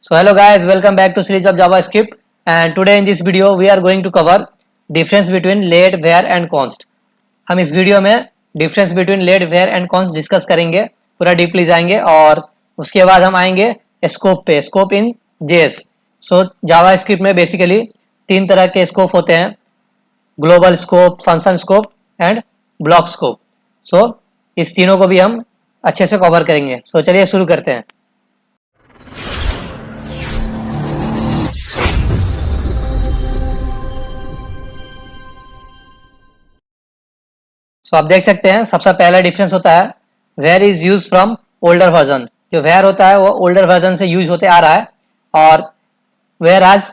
So hello guys, welcome back to series of JavaScript, and today in this video we are going to cover difference between let, var and const. हम इस video में difference between let, var and const discuss करेंगे, पूरा deeply जाएंगे और उसके बाद हम आएंगे स्कोप पे, scope in JS. So JavaScript में बेसिकली तीन तरह के स्कोप होते हैं: global scope, function scope and block scope. So इस तीनों को भी हम अच्छे से कवर करेंगे. सो चलिए शुरू करते हैं. सो आप देख सकते हैं सबसे पहला डिफरेंस होता है var is use from older version. जो वेयर होता है वो ओल्डर वर्जन से यूज होते आ रहा है, और वेयर आज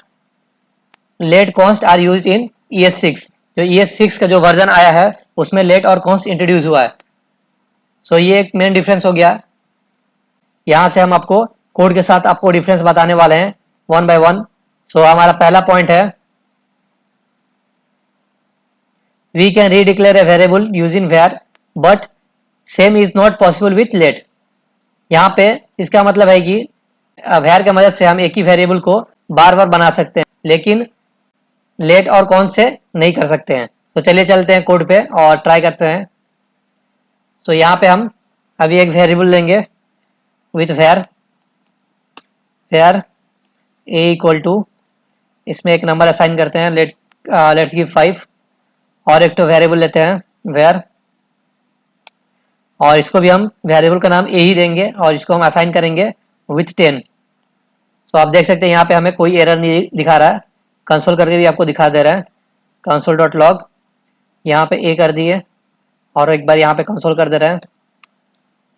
let const are use in ES6. जो ES6 का जो वर्जन आया है उसमें लेट और कॉन्स्ट इंट्रोड्यूस हुआ है. सो ये एक मेन डिफरेंस हो गया. यहाँ से हम आपको कोड के साथ आपको डिफरेंस बताने वाले हैं वन बाय वन. सो हमारा पहला पॉइंट है we can redeclare a variable using var but same is not possible with let. यहाँ पे इसका मतलब है कि var की मदद से हम एक ही वेरिएबल को बार बार बना सकते हैं, लेकिन लेट और कौन से नहीं कर सकते हैं. तो चलिए चलते हैं कोड पे और ट्राई करते हैं. तो यहाँ पे हम अभी एक वेरिएबल लेंगे with var a equal to, इसमें एक नंबर असाइन करते हैं, लेट्स गिव 5, और एक तो वेरिएबल लेते हैं वेयर, और इसको भी हम वेरिएबल का नाम ए ही देंगे और इसको हम असाइन करेंगे विथ 10. तो आप देख सकते हैं यहाँ पे हमें कोई एरर नहीं दिखा रहा है. कंसोल करके भी आपको दिखा दे रहा है, कंसोल डॉट लॉग. यहाँ पे ए कर दिए और एक बार यहाँ पे कंसोल कर दे रहे हैं,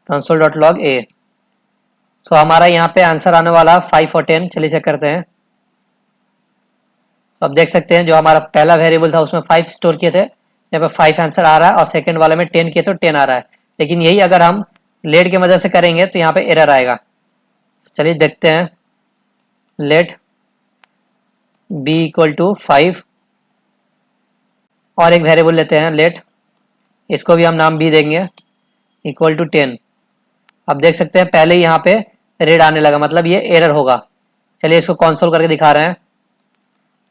कंसोल डॉट लॉग ए. सो हमारा यहाँ पे आंसर आने वाला 5 और 10. चलिए चेक करते हैं. तो आप देख सकते हैं जो हमारा पहला वेरिएबल था उसमें 5 स्टोर किए थे, यहाँ पे 5 आंसर आ रहा है, और सेकंड वाले में 10 किए तो 10 आ रहा है. लेकिन यही अगर हम लेट की मदद से करेंगे तो यहाँ पे एरर आएगा. चलिए देखते हैं. लेट बी इक्वल टू 5 और एक वेरिएबल लेते हैं लेट, इसको भी हम नाम बी देंगे, इक्वल टू 10. अब देख सकते हैं पहले ही यहाँ पे रेड आने लगा, मतलब ये एरर होगा. चलिए इसको कंसोल करके दिखा रहे हैं,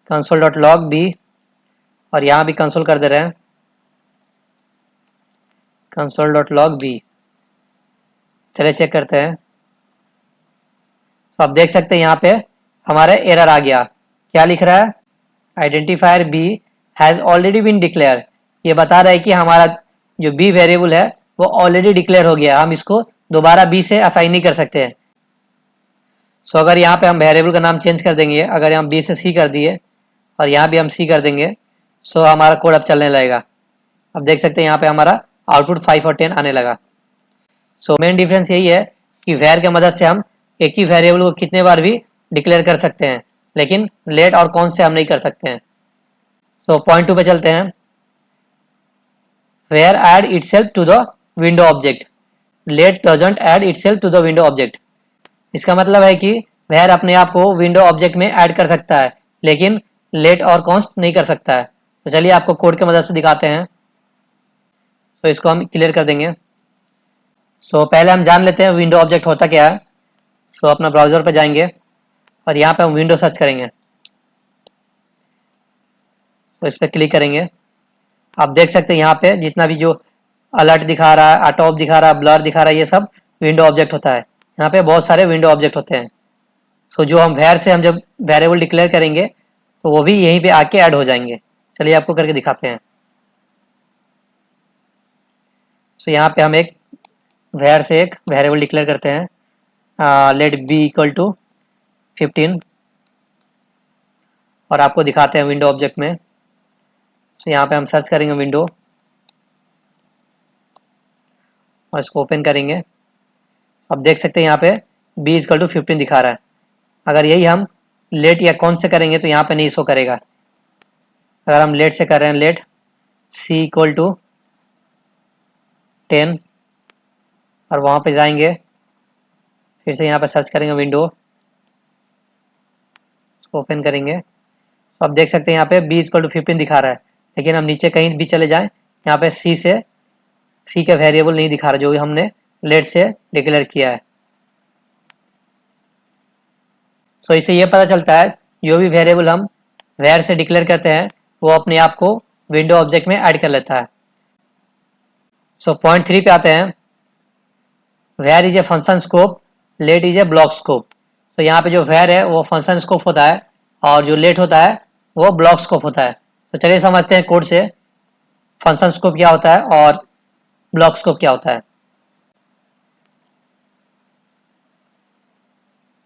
कंसोल डॉट लॉग बी, और यहाँ भी कंसोल कर दे रहे हैं, कंसोल डॉट लॉग बी. चलिए चेक करते हैं. तो आप देख सकते हैं यहाँ पे हमारे एरर आ गया. क्या लिख रहा है? Identifier B has already been declare. ये बता रहा है कि हमारा जो बी वेरिएबल है वो ऑलरेडी डिक्लेयर हो गया, हम इसको दोबारा बी से असाइन नहीं कर सकते हैं. सो अगर यहाँ पे हम वेरिएबल का नाम चेंज कर देंगे, अगर यहाँ बी से सी कर दिए और यहाँ भी हम सी कर देंगे, सो हमारा कोड अब चलने लगेगा. अब देख सकते हैं यहाँ पे हमारा आउटपुट 5 और 10 आने लगा. सो मेन डिफरेंस यही है कि वेर की मदद से हम एक ही वेरिएबल को कितने बार भी डिक्लेयर कर सकते हैं, लेकिन लेट और कौन से हम नहीं कर सकते हैं. सो पॉइंट 2 पे चलते हैं. Var add itself to the window object, let doesn't add itself to the window object. इसका मतलब है कि वेयर अपने आप को विंडो ऑब्जेक्ट में ऐड कर सकता है, लेकिन लेट और कॉन्स्ट नहीं कर सकता है. तो चलिए आपको कोड की मदद से दिखाते हैं. तो इसको हम क्लियर कर देंगे. सो पहले हम जान लेते हैं विंडो ऑब्जेक्ट होता क्या है. सो अपना ब्राउजर पर जाएंगे और यहाँ पे हम विंडो सर्च करेंगे. तो इस पर क्लिक करेंगे. आप देख सकते हैं यहाँ पे जितना भी जो अलर्ट दिखा रहा है, ऑटो दिखा रहा है, ब्लर दिखा रहा है, ये सब विंडो ऑब्जेक्ट होता है. यहाँ पे बहुत सारे विंडो ऑब्जेक्ट होते हैं. सो जो हम वेयर से हम जब वेरिएबल डिक्लेयर करेंगे तो वो भी यहीं पे आके ऐड हो जाएंगे. चलिए आपको करके दिखाते हैं. सो यहाँ पे हम एक वेयर से एक वेरिएबल डिक्लेयर करते हैं, लेट बी इक्वल टू 15, और आपको दिखाते हैं विंडो ऑब्जेक्ट में. सो यहाँ पे हम सर्च करेंगे विंडो और इसको ओपन करेंगे. अब देख सकते हैं यहाँ पे बी इक्वल टू 15 दिखा रहा है. अगर यही हम लेट या कौन से करेंगे तो यहाँ पे नहीं शो करेगा. अगर हम लेट से कर रहे हैं, लेट सी इक्वल टू 10, और वहाँ पे जाएंगे, फिर से यहाँ पे सर्च करेंगे विंडो, इसको ओपन करेंगे. तो अब देख सकते हैं यहाँ पे बी इक्वल टू 15 दिखा रहा है, लेकिन हम नीचे कहीं भी चले जाएं, यहाँ पे सी का वेरिएबल नहीं दिखा रहा जो हमने लेट से डिक्लेयर किया है. सो इससे ये पता चलता है जो भी वेरिएबल हम वेयर से डिक्लेयर करते हैं वो अपने आप को विंडो ऑब्जेक्ट में ऐड कर लेता है। सो पॉइंट 3 पे आते हैं। Var is a function scope, let is a block scope. तो यहाँ पे जो वेयर है वो फंक्शन स्कोप होता है और जो लेट होता है वो ब्लॉक स्कोप होता है। तो चलिए समझते हैं कोड से फंक्शन स्कोप क्या होता है और ब्लॉक स्कोप क्या होता है।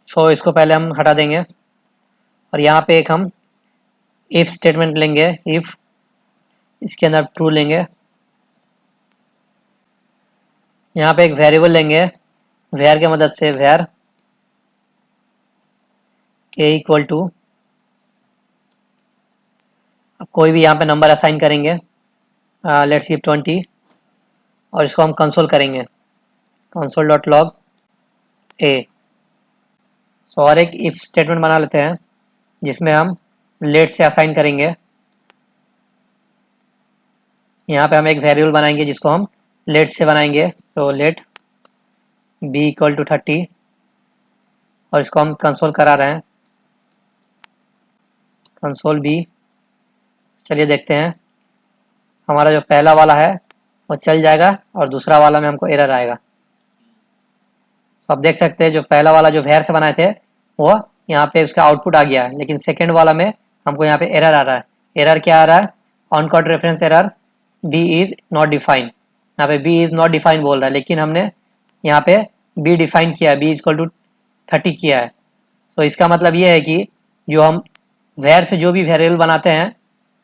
सो इसको पहले हम हटा देंगे और यहाँ पे एक हम इफ स्टेटमेंट लेंगे। इफ इसके अंदर ट्रू लेंगे, यहाँ पे एक वेरिएबल लेंगे वेयर की मदद से, वेयर के इक्वल टू, अब कोई भी यहाँ पे नंबर असाइन करेंगे, लेट्स गिव 20 और इसको हम कंसोल करेंगे, कंसोल डॉट लॉग ए। सो और एक इफ स्टेटमेंट बना लेते हैं जिसमें हम लेट से असाइन करेंगे। यहाँ पे हम एक वेरिएबल बनाएंगे जिसको हम लेट से बनाएंगे। So let B equal to 30 और इसको हम कंसोल करा रहे हैं, कंसोल बी। चलिए देखते हैं हमारा जो पहला वाला है वो चल जाएगा और दूसरा वाला में हमको एरर आएगा। तो आप देख सकते हैं जो पहला वाला जो वेयर से बनाए थे वो यहाँ पे उसका आउटपुट आ गया है, लेकिन सेकेंड वाला में हमको यहाँ पे एरर आ रहा है। एरर क्या आ रहा है? Uncaught reference error, B is not define. यहाँ पे बी इज नॉट डिफाइन बोल रहा है, लेकिन हमने यहाँ पे बी डिफाइन किया है, बी इज इक्वल टू 30 किया है। तो इसका मतलब ये है कि जो हम वेयर से जो भी वेरिएबल बनाते हैं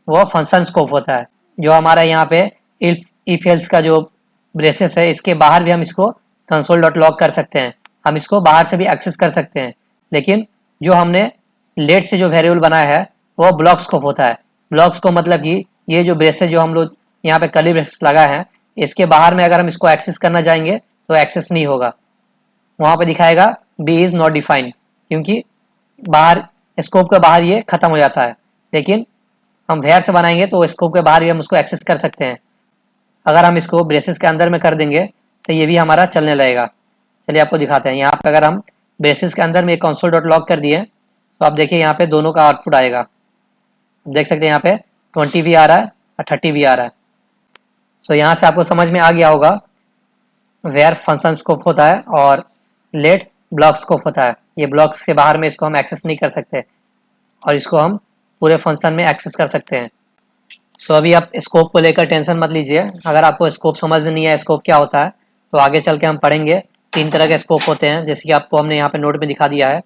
वो फंक्शन स्कोप होता है। जो हमारा यहाँ पे इफ एल्स का जो ब्रेसेस है इसके बाहर भी हम इसको कंसोल डॉट लॉग कर सकते हैं, हम इसको बाहर से भी एक्सेस कर सकते हैं। लेकिन जो हमने लेट से जो वेरिएबल बनाया है वो ब्लॉक स्कोप होता है। ब्लॉक स्कोप मतलब कि ये जो ब्रेसेस जो हम लोग यहाँ पे कर्ली ब्रेसेस लगा है इसके बाहर में अगर हम इसको एक्सेस करना जाएंगे तो एक्सेस नहीं होगा, वहाँ पे दिखाएगा बी इज नॉट डिफाइंड, क्योंकि बाहर स्कोप के बाहर ये खत्म हो जाता है। लेकिन हम वेयर से बनाएंगे तो स्कोप के बाहर भी हम उसको एक्सेस कर सकते हैं। अगर हम इसको ब्रेसेस के अंदर में कर देंगे तो ये भी हमारा चलने लगेगा। चलिए आपको दिखाते हैं। यहाँ पे अगर हम ब्रेसेस के अंदर में कंसोल डॉट लॉग कर दिए तो आप देखिए यहाँ पे दोनों का आउटपुट आएगा। देख सकते हैं यहाँ पे 20 भी आ रहा है और 30 भी आ रहा है। सो यहाँ से आपको समझ में आ गया होगा वेयर फंक्शन स्कोप होता है और लेट ब्लॉक स्कोप होता है। ये ब्लॉक्स के बाहर में इसको हम एक्सेस नहीं कर सकते और इसको हम पूरे फंक्शन में एक्सेस कर सकते हैं। सो अभी आप स्कोप को लेकर टेंशन मत लीजिए। अगर आपको स्कोप समझ में नहीं है स्कोप क्या होता है तो आगे चल के हम पढ़ेंगे। 3 तरह के स्कोप होते हैं, जैसे कि आपको हमने यहाँ पे नोट में दिखा दिया है।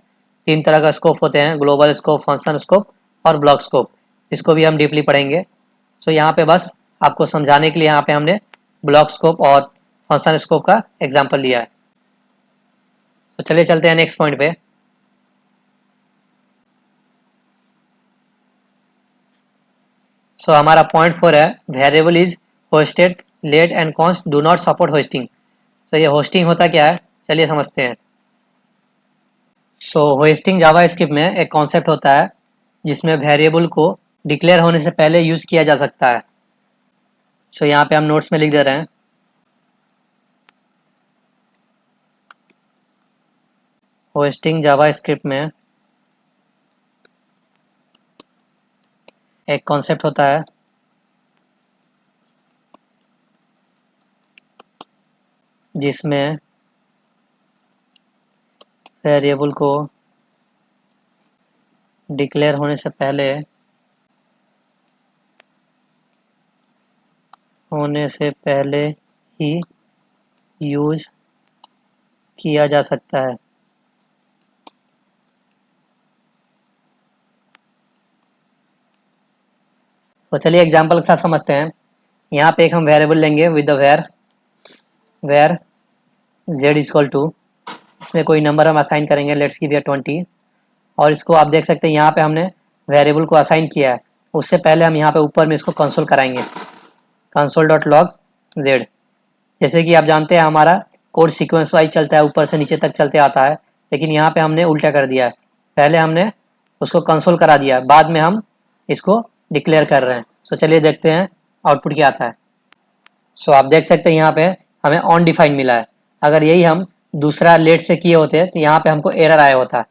3 तरह का स्कोप होते हैं, ग्लोबल स्कोप, फंक्शन स्कोप और ब्लॉक स्कोप। इसको भी हम डीपली पढ़ेंगे। सो यहाँ पे बस आपको समझाने के लिए यहाँ पे हमने ब्लॉक स्कोप और फंक्शन स्कोप का एग्जाम्पल लिया है। तो चलिए चलते हैं नेक्स्ट पॉइंट पे। सो हमारा पॉइंट 4 है variable is hoisted let and const do not support hoisting. तो ये होस्टिंग होता क्या है चलिए समझते हैं। सो होस्टिंग जावा स्क्रिप्ट में एक कॉन्सेप्ट होता है जिसमें वेरिएबल को डिक्लेयर होने से पहले यूज किया जा सकता है। सो यहाँ पे हम नोट्स में लिख दे रहे हैं। होस्टिंग जावा स्क्रिप्ट में एक कॉन्सेप्ट होता है जिसमें वेरिएबल को डिक्लेयर होने से पहले ही यूज किया जा सकता है। तो चलिए एग्जांपल के साथ समझते हैं। यहाँ पे एक हम वेरिएबल लेंगे with the var z equal to, इसमें कोई नंबर हम असाइन करेंगे, लेट्स गिव 20 और इसको आप देख सकते हैं यहाँ पे हमने वेरिएबल को असाइन किया है। उससे पहले हम यहाँ पे ऊपर में इसको कंसोल कराएंगे, कंसोल डॉट लॉग z। जैसे कि आप जानते हैं हमारा कोड सीक्वेंस वाइज चलता है, ऊपर से नीचे तक चलते आता है, लेकिन यहाँ पे हमने उल्टा कर दिया है। पहले हमने उसको कंसोल करा दिया, बाद में हम इसको डिक्लेयर कर रहे हैं। सो चलिए देखते हैं आउटपुट क्या आता है। सो आप देख सकते हैं यहाँ पे हमें ऑन डिफाइन मिला है। अगर यही हम दूसरा लेट से किए होते तो यहाँ पे हमको एरर आया होता।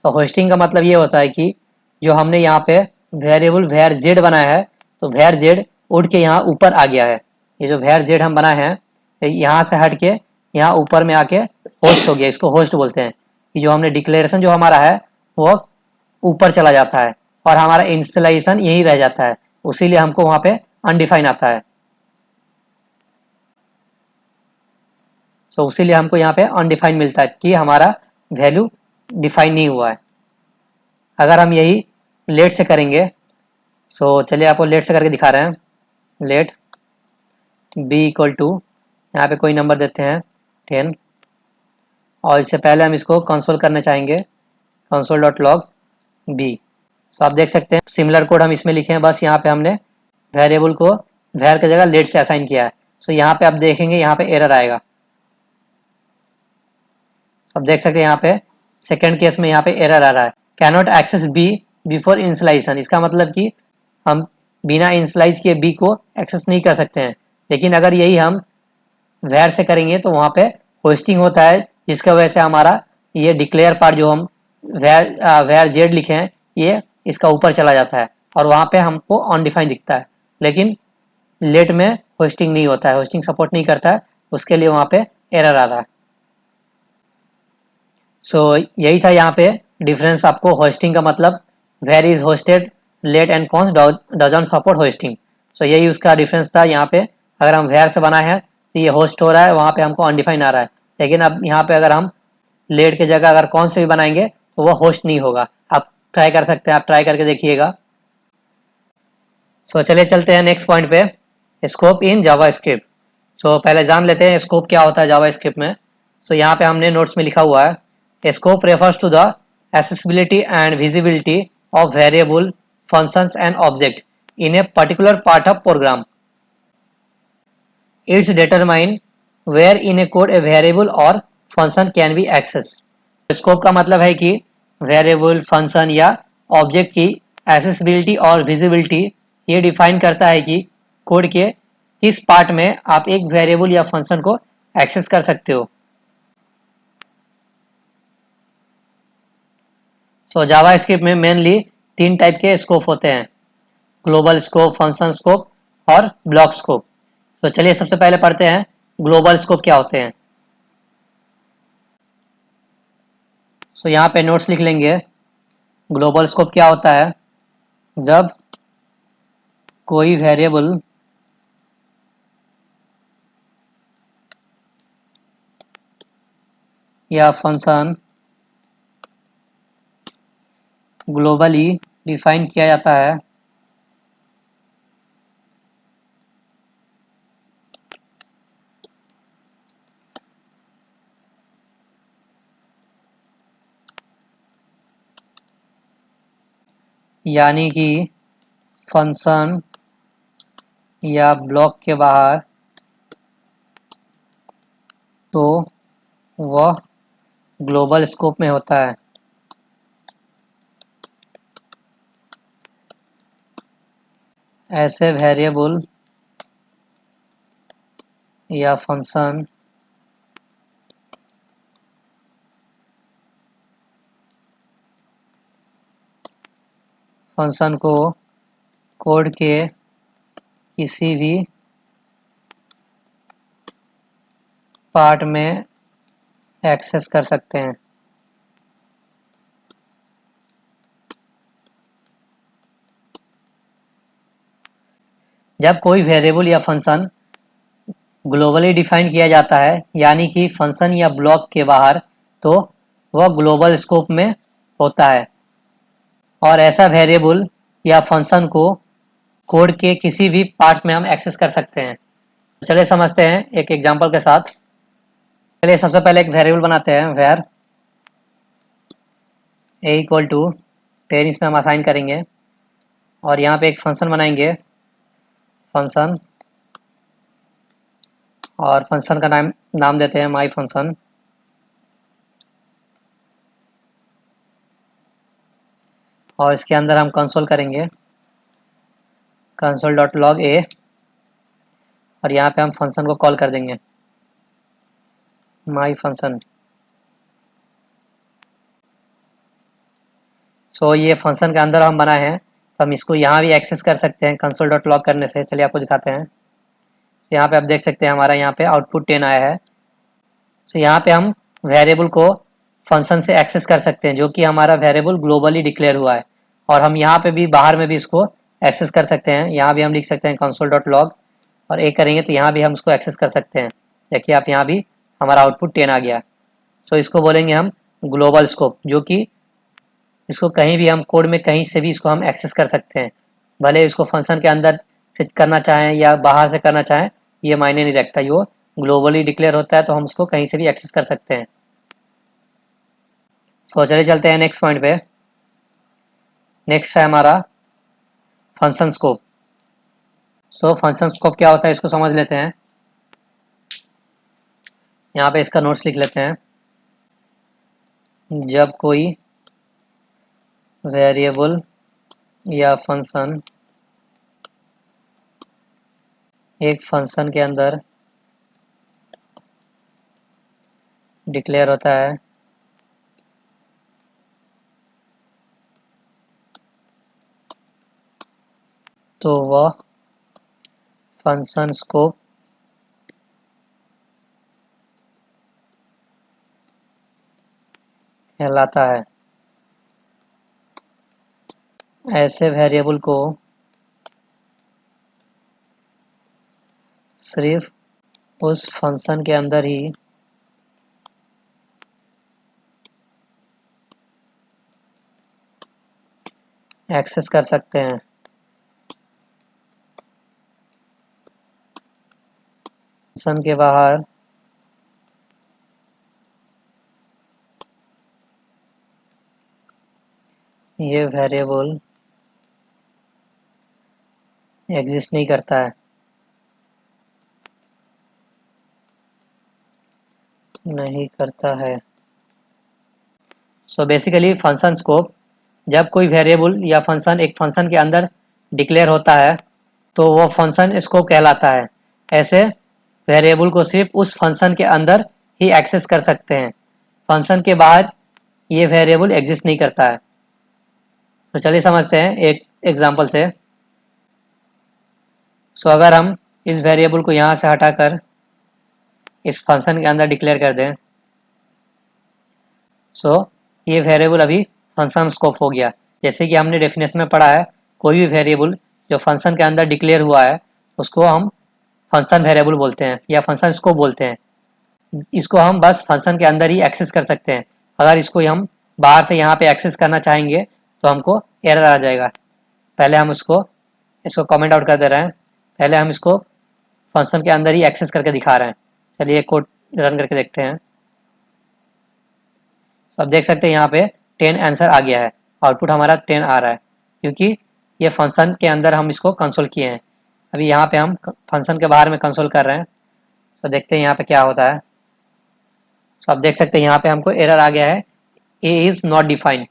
तो होस्टिंग का मतलब ये होता है कि जो हमने यहाँ पे वेरिएबल var z बनाया है, तो var z उड़ के यहाँ ऊपर आ गया है। ये जो var z हम बनाए हैं यहाँ से हट के यहाँ ऊपर में आके होस्ट हो गया, इसको होस्ट बोलते हैं। कि जो हमने डिक्लेरेशन जो हमारा है वो ऊपर चला जाता है और हमारा इंस्टॉलेशन यही रह जाता है, उसीलिए हमको वहाँ पे अनडिफाइन आता है। सो उसीलिए हमको यहाँ पे अनडिफाइन मिलता है कि हमारा वैल्यू डिफाइन नहीं हुआ है। अगर हम यही लेट से करेंगे, सो चलिए आपको लेट से करके दिखा रहे हैं। लेट बी इक्वल टू, यहाँ पे कोई नंबर देते हैं 10, और इससे पहले हम इसको कंसोल करना चाहेंगे, कंसोल डॉट लॉग बी। सो आप देख सकते हैं सिमिलर कोड हम इसमें लिखे हैं, बस यहाँ पे हमने वेरिएबल को वैर की जगह लेट से असाइन किया है। सो यहाँ पे आप देखेंगे यहाँ पे एरर आएगा। अब देख सकते हैं यहाँ पे सेकेंड केस में यहाँ पे एरर आ रहा है, कैनॉट एक्सेस बी बिफोर इंसलाइजेशन। इसका मतलब कि हम बिना इंसलाइज किए बी को एक्सेस नहीं कर सकते हैं। लेकिन अगर यही हम वैर से करेंगे तो वहाँ पे होस्टिंग होता है, जिसकी वजह से हमारा ये डिक्लेयर पार्ट जो हम वैर जेड लिखे हैं ये इसका ऊपर चला जाता है और वहाँ पे हमको अनडिफाइन दिखता है। लेकिन लेट में होस्टिंग नहीं होता है, होस्टिंग सपोर्ट नहीं करता है, उसके लिए वहाँ पे एरर आ रहा है। सो यही था यहाँ पे डिफरेंस आपको होस्टिंग का मतलब, where is hoisted let and const doesn't support hoisting. So यही उसका डिफरेंस था। यहाँ पे अगर हम वेर से बना है तो ये होस्ट हो रहा है, वहाँ पे हमको अनडिफाइन आ रहा है। लेकिन अब यहाँ पे अगर हम लेट की जगह अगर कौन से भी बनाएंगे तो वो होस्ट नहीं होगा। आप ट्राई कर सकते हैं, आप ट्राई करके देखिएगा। सो चलिए चलते हैं नेक्स्ट पॉइंट पे, स्कोप इन जावा स्क्रिप्ट। सो पहले जान लेते हैं स्कोप क्या होता है जावा स्क्रिप्ट में। सो यहाँ पे हमने नोट्स में लिखा हुआ है, scope refers to the accessibility and visibility of variable, functions and object in a particular part of program. It's determine where in a code a variable or function can be accessed. Scope का मतलब है कि variable, function या object की accessibility और visibility ये define करता है कि कोड के किस पार्ट में आप एक वेरिएबल या फंक्शन को एक्सेस कर सकते हो। सो जावा स्क्रिप्ट में मेनली 3 टाइप के स्कोप होते हैं, ग्लोबल स्कोप, फंक्शन स्कोप और ब्लॉक स्कोप। तो चलिए सबसे पहले पढ़ते हैं ग्लोबल स्कोप क्या होते हैं। सो यहाँ पे नोट्स लिख लेंगे। ग्लोबल स्कोप क्या होता है, जब कोई वेरिएबल या फंक्शन ग्लोबली डिफाइन किया जाता है यानी कि फंक्शन या ब्लॉक के बाहर, तो वह ग्लोबल स्कोप में होता है। ऐसे वेरिएबल या फंक्शन को कोड के किसी भी पार्ट में एक्सेस कर सकते हैं। जब कोई वेरिएबल या फंक्शन ग्लोबली डिफाइन किया जाता है यानी कि फंक्शन या ब्लॉक के बाहर, तो वह ग्लोबल स्कोप में होता है। और ऐसा वेरिएबल या फंक्शन को कोड के किसी भी पार्ट में हम एक्सेस कर सकते हैं। चलिए समझते हैं एक एग्जांपल के साथ। चलिए सबसे पहले एक वेरिएबल बनाते हैं, वेर ए इक्वल टू 10, इसमें हम असाइन करेंगे और यहाँ पे एक फंक्शन बनाएंगे, फंक्शन, और फंक्शन का नाम देते हैं माई फंक्शन। और इसके अंदर हम कंसोल करेंगे, कंसोल डॉट लॉग ए, और यहाँ पे हम फंक्शन को कॉल कर देंगे माई फंक्शन। सो ये फंक्शन के अंदर हम बनाए हैं, तो हम इसको यहाँ भी एक्सेस कर सकते हैं कंसोल डॉट लॉग करने से। चलिए आपको दिखाते हैं। यहाँ पे आप देख सकते हैं हमारा यहाँ पे आउटपुट 10 आया है। सो यहाँ पे हम वेरिएबल को फंक्शन से एक्सेस कर सकते हैं, जो कि हमारा वेरिएबल ग्लोबली डिक्लेयर हुआ है। और हम यहाँ पे भी बाहर में भी इसको एक्सेस कर सकते हैं। यहाँ भी हम लिख सकते हैं कंसोल डॉट लॉग, और एक करेंगे तो यहाँ भी हम उसको एक्सेस कर सकते हैं। देखिए आप यहाँ भी हमारा आउटपुट 10 आ गया। सो इसको बोलेंगे हम ग्लोबल स्कोप, जो कि इसको कहीं भी हम कोड में कहीं से भी इसको हम एक्सेस कर सकते हैं, भले इसको फंक्शन के अंदर से करना चाहें या बाहर से करना चाहें, ये मायने नहीं रखता। ये ग्लोबली डिक्लेयर होता है, तो हम उसको कहीं से भी एक्सेस कर सकते हैं। सो चलिए चलते हैं नेक्स्ट पॉइंट पे। नेक्स्ट है हमारा function scope. So function scope क्या होता है इसको समझ लेते हैं। यहाँ पे इसका नोट्स लिख लेते हैं। जब कोई वेरिएबल या फंक्शन एक फंक्शन के अंदर डिक्लेयर होता है, तो वह फंक्शन स्कोप कहलाता है। ऐसे वेरिएबल को सिर्फ उस फंक्शन के अंदर ही एक्सेस कर सकते हैं। फंक्शन के बाहर ये वेरिएबल एग्जिस्ट नहीं करता है। नहीं करता है। सो बेसिकली फंक्शन स्कोप, जब कोई वेरिएबल या फंक्शन एक फंक्शन के अंदर डिक्लेयर होता है, तो वो फंक्शन स्कोप कहलाता है। ऐसे वेरिएबल को सिर्फ उस फंक्शन के अंदर ही एक्सेस कर सकते हैं, फंक्शन के बाहर ये वेरिएबल एग्जिस्ट नहीं करता है। तो चलिए समझते हैं एक एग्जांपल से। सो अगर हम इस वेरिएबल को यहाँ से हटाकर इस फंक्शन के अंदर डिक्लेयर कर दें, सो ये वेरिएबल अभी फंक्शन स्कोप हो गया। जैसे कि हमने डेफिनेशन में पढ़ा है, कोई भी वेरिएबल जो फंक्शन के अंदर डिक्लेयर हुआ है उसको हम फंक्शन वेरिएबल बोलते हैं या फंक्शन स्कोप बोलते हैं। इसको हम बस फंक्शन के अंदर ही एक्सेस कर सकते हैं। अगर इसको हम बाहर से यहाँ पे एक्सेस करना चाहेंगे तो हमको एरर आ जाएगा। पहले हम इसको कमेंट आउट कर दे रहे हैं। पहले हम इसको फंक्शन के अंदर ही एक्सेस करके दिखा रहे हैं। चलिए कोड रन करके देखते हैं। तो अब देख सकते हैं यहाँ पे 10 आंसर आ गया है। आउटपुट हमारा 10 आ रहा है, क्योंकि ये फंक्शन के अंदर हम इसको कंसोल किए हैं। अभी यहाँ पे हम फंक्शन के बाहर में कंसोल कर रहे हैं। तो देखते हैं यहाँ पे क्या होता है। तो आप देख सकते हैं यहाँ पे हमको एरर आ गया है, ए इज़ नॉट डिफाइंड,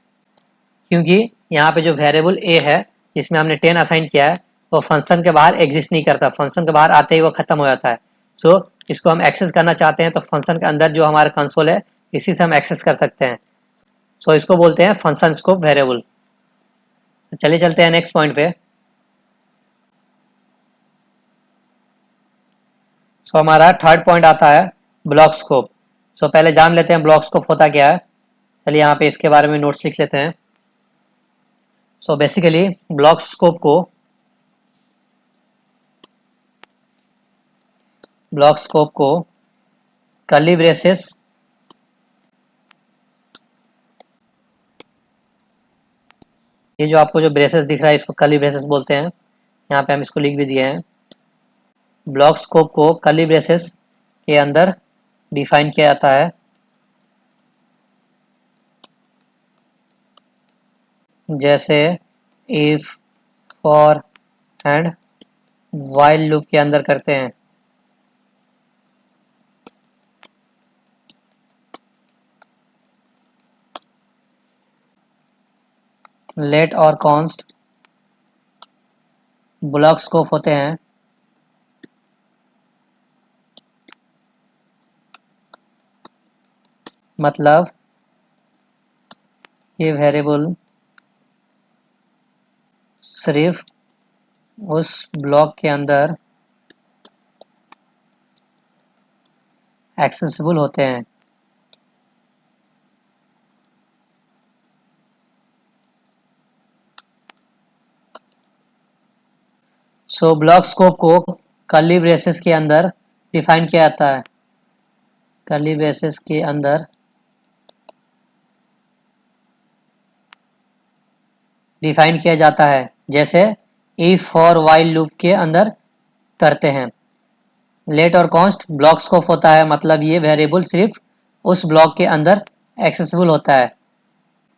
क्योंकि यहाँ पे जो वेरिएबल ए है जिसमें हमने 10 असाइन किया है वो फंक्शन के बाहर एग्जिस्ट नहीं करता। फंक्शन के बाहर आते ही वो खत्म हो जाता है। सो इसको हम एक्सेस करना चाहते हैं तो फंक्शन के अंदर जो हमारा कंसोल है इसी से हम एक्सेस कर सकते हैं। सो इसको बोलते हैं फंक्शन स्कोप वेरिएबल। तो चलिए चलते हैं नेक्स्ट पॉइंट पे। सो हमारा थर्ड पॉइंट आता है ब्लॉक स्कोप। सो पहले जान लेते हैं ब्लॉक स्कोप होता क्या है। चलिए यहाँ पे इसके बारे में नोट्स लिख लेते हैं। सो बेसिकली ब्लॉक स्कोप को कर्ली ब्रेसेस ये जो आपको जो ब्रेसेस दिख रहा है इसको कर्ली ब्रेसेस बोलते हैं। यहाँ पे हम इसको लिख भी दिए हैं। ब्लॉक स्कोप को कर्ली ब्रेसेस के अंदर डिफाइन किया जाता है, जैसे if, for and while loop के अंदर करते हैं। लेट और कॉन्स्ट ब्लॉक स्कोप होते हैं। मतलब ये वेरिएबल सिर्फ उस ब्लॉक के अंदर एक्सेसिबल होते हैं। सो ब्लॉक स्कोप को कर्ली ब्रेसेस के अंदर डिफाइन किया जाता है। कर्ली ब्रेसेस के अंदर डिफाइन किया जाता है, जैसे इफ और व्हाइल लूप के अंदर करते हैं। लेट और कॉन्स्ट ब्लॉक स्कोप होता है, मतलब ये वेरिएबल सिर्फ उस ब्लॉक के अंदर एक्सेसिबल होता है।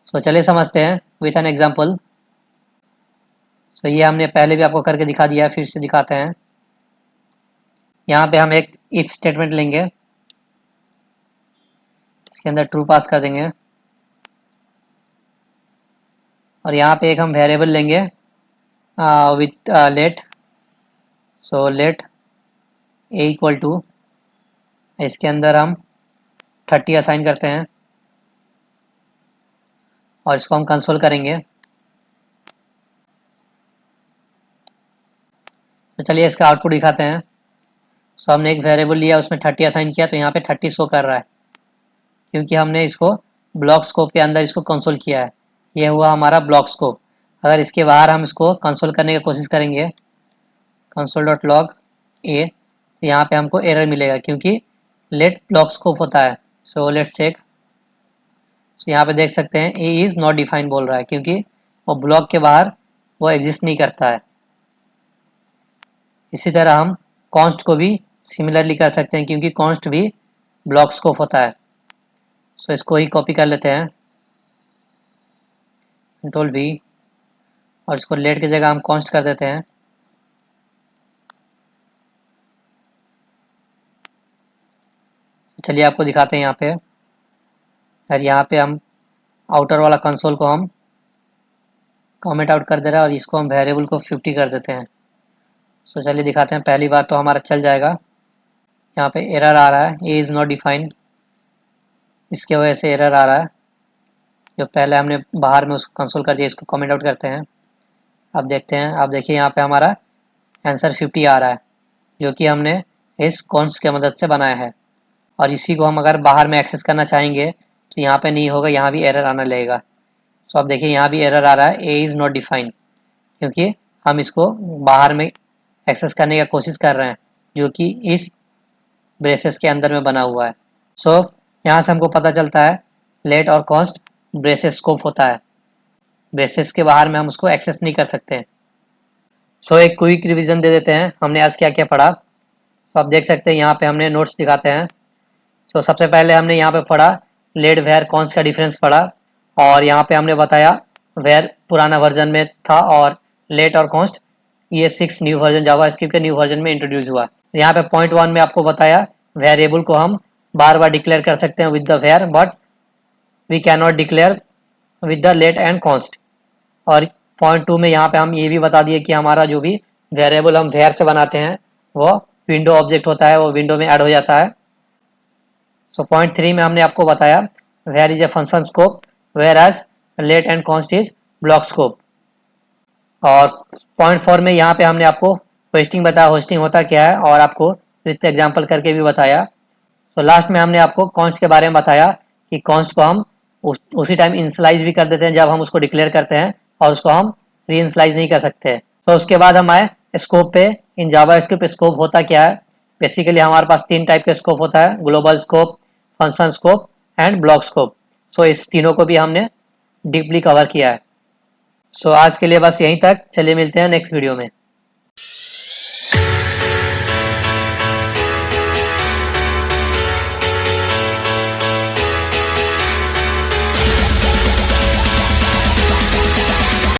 सो चलिए समझते हैं विथ एन एग्जांपल। सो ये हमने पहले भी आपको करके दिखा दिया है, फिर से दिखाते हैं। यहाँ पे हम एक इफ स्टेटमेंट लेंगे, इसके अंदर ट्रू पास कर देंगे और यहाँ पे एक हम वेरिएबल लेंगे with let. So let A equal to, इसके अंदर हम 30 असाइन करते हैं और इसको हम कंसोल करेंगे। तो चलिए इसका आउटपुट दिखाते हैं। सो हमने एक वेरिएबल लिया, उसमें 30 असाइन किया, तो यहाँ पे 30 शो कर रहा है क्योंकि हमने इसको ब्लॉक स्कोप के अंदर इसको कंसोल किया है। ये हुआ हमारा ब्लॉक स्कोप। अगर इसके बाहर हम इसको कंसोल करने की कोशिश करेंगे, console.log a, तो यहाँ पे हमको एरर मिलेगा क्योंकि लेट ब्लॉक स्कोप होता है। So let's check. सो यहाँ पे देख सकते हैं ए इज़ नॉट डिफाइंड बोल रहा है क्योंकि वो ब्लॉक के बाहर वो एग्जिस्ट नहीं करता है। इसी तरह हम कॉन्स्ट को भी सिमिलरली कर सकते हैं क्योंकि कॉन्स्ट भी ब्लॉक स्कोप होता है। सो इसको ही कॉपी कर लेते हैं, कंट्रोल वी, और इसको लेट की जगह हम कॉन्स्ट कर देते हैं। चलिए आपको दिखाते हैं यहाँ पे। और यहाँ पे हम आउटर वाला कंसोल को हम कमेंट आउट कर दे रहा है और इसको हम वेरिएबल को 50 कर देते हैं। सो चलिए दिखाते हैं। पहली बार तो हमारा चल जाएगा। यहाँ पे एरर आ रहा है, ए इज़ नॉट डिफाइंड, इसके वजह से एरर आ रहा है। जो पहले हमने बाहर में उसको कंसोल कर दिया, इसको कमेंट आउट करते हैं। अब देखते हैं, अब देखिए यहाँ पे हमारा आंसर 50 आ रहा है जो कि हमने इस कॉन्स्ट की मदद से बनाया है। और इसी को हम अगर बाहर में एक्सेस करना चाहेंगे तो यहाँ पे नहीं होगा, यहाँ भी एरर आना लगेगा। सो अब देखिए यहाँ भी एरर आ रहा है, ए इज़ नॉट डिफाइंड, क्योंकि हम इसको बाहर में एक्सेस करने की कोशिश कर रहे हैं जो कि इस ब्रेसेस के अंदर में बना हुआ है। सो यहाँ से हमको पता चलता है लेट और कॉन्स्ट ब्रेसेस स्कोप होता है, ब्रेसेस के बाहर में हम उसको एक्सेस नहीं कर सकते। सो एक क्विक रिवीजन दे देते हैं हमने आज क्या क्या पढ़ा। तो आप देख सकते हैं यहाँ पे हमने नोट्स दिखाते हैं। सो सबसे पहले हमने यहाँ पे पढ़ा लेट वेयर कॉन्स्ट का डिफरेंस पढ़ा और यहाँ पे हमने बताया वेयर पुराना वर्जन में था और लेट और कॉन्स्ट ये 6 न्यू वर्जन जावास्क्रिप्ट के न्यू वर्जन में इंट्रोड्यूस हुआ। यहाँ पे पॉइंट 1 में आपको बताया वेरिएबल को हम बार बार डिक्लेयर कर सकते हैं with the var, but we can not declare with the let and const. और पॉइंट 2 में यहाँ पे हम ये भी बता दिए कि हमारा जो भी वेरिएबल हम वेयर से बनाते हैं वो विंडो ऑब्जेक्ट होता है, वो विंडो में ऐड हो जाता है। सो पॉइंट 3 में हमने आपको बताया var is a function scope var as let and const is block scope. और पॉइंट 4 में यहाँ पे हमने आपको होस्टिंग बताया, होस्टिंग होता क्या है, और आपको विथ एग्जाम्पल करके भी बताया। तो लास्ट में हमने आपको कॉन्स्ट के बारे में बताया कि कॉन्स्ट को हम उसी टाइम इनिशियलाइज भी कर देते हैं जब हम उसको डिक्लेयर करते हैं और उसको हम री इनिशियलाइज नहीं कर सकते। तो उसके बाद हम आए स्कोप पे। इन जावास्क्रिप्ट स्कोप होता क्या है? बेसिकली हमारे पास 3 टाइप के स्कोप होता है, global scope, function scope and block scope. So इस तीनों को भी हमने डीपली कवर किया है। सो आज के लिए बस यहीं तक। चलिए मिलते हैं नेक्स्ट वीडियो में।